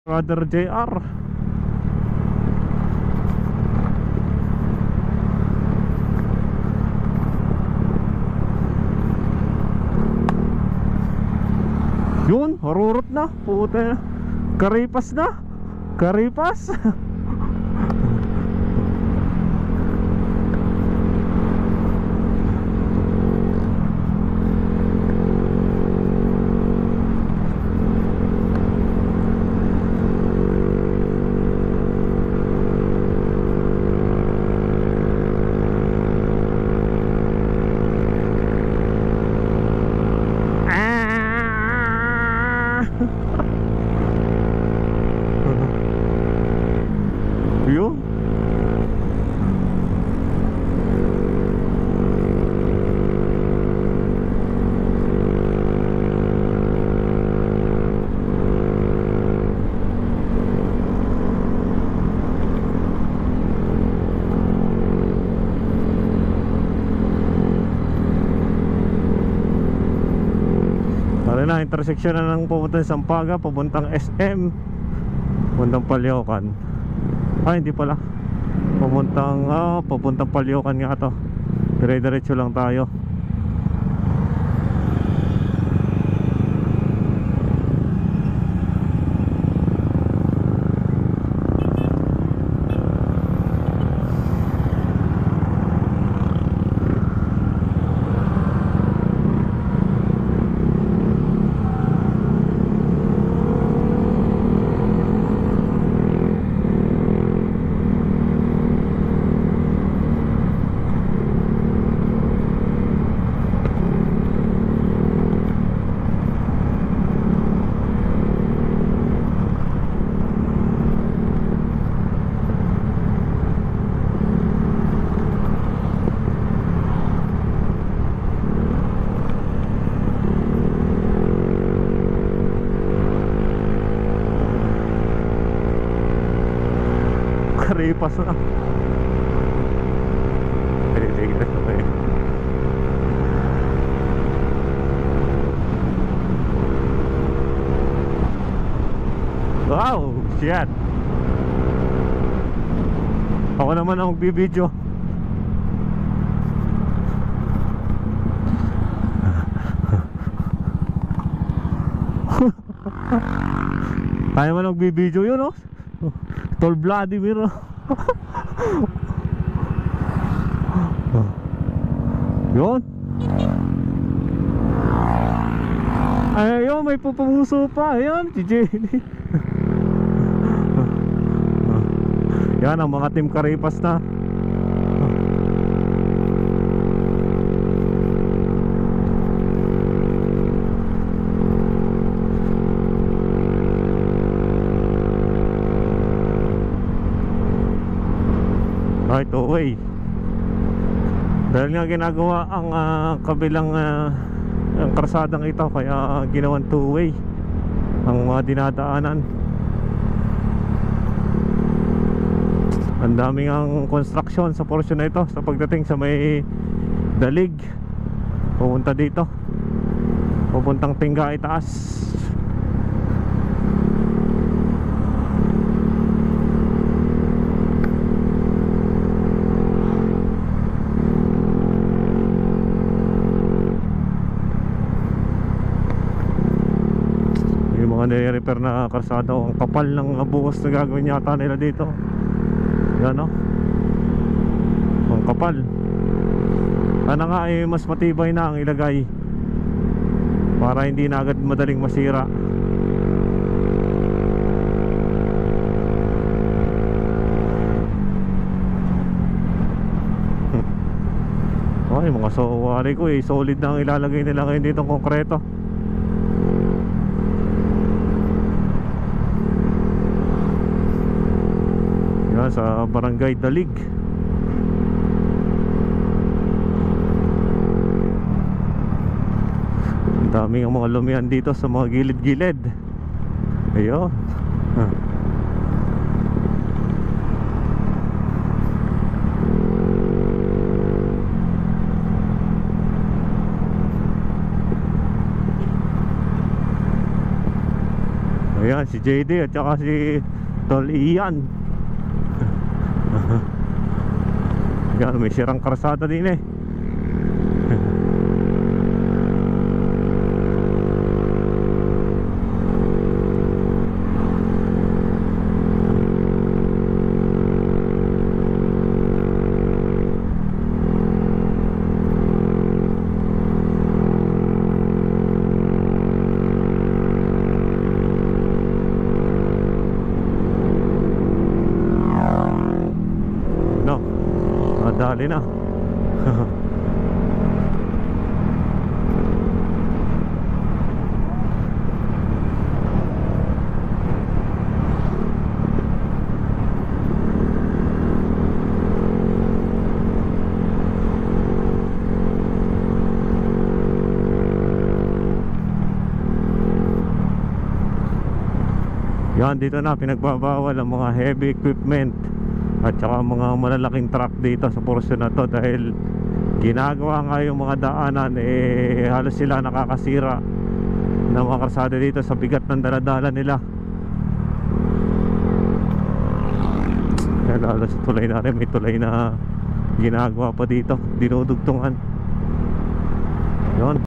Brother JR. Yun, harurot na. Puta na. Karipas na. Karipas. Yun. Tara na, intersection na ng pupuntang Sampaga, papuntang SM, papuntang Palyokan. Ay, hindi pala. Papuntang Palyokan nga to. Dire-diretso lang tayo. Karipas na. Tignan na tayo. Wow, shit. Ako naman ang magbibideo. Tayo man magbibideo yun, oh. Tol Vladimir. Yun. Ayun, may pupuso pa. Ayun, GG. Yan ang mga team Karipas na. Right away. Dahil nga ginagawa ang kabilang ang karsadang ito, kaya ginawan two-way ang mga dinadaanan. Ang daming ang construction sa portion na ito sa pagdating sa may Dalig pupunta dito, pupuntang Tingga itaas. Nire-repair na karsada. Ang kapal ng bukas na gagawin yata nila dito. Yan, no? Ang kapal. Sana nga eh, mas matibay na ang ilagay para hindi na agad madaling masira. Ay, mga sawari ko eh, solid na ang ilalagay nila ngayon dito ng konkreto. Sa Barangay Dalig. Ang daming ang mga lumihan dito sa mga gilid-gilid. Ayun. Ayan, si JD at saka si Tol Ian. Ayan, may sirang karsada din eh. Dali na. Yan, dito na pinagbabawal ang mga heavy equipment at saka mga malalaking truck dito sa portion na to, dahil ginagawa nga yung mga daanan halos sila nakakasira ng mga karsada dito sa bigat ng daladala nila. Yan, halos tulay na rin, may tulay na ginagawa pa dito, dinudugtungan. Yun.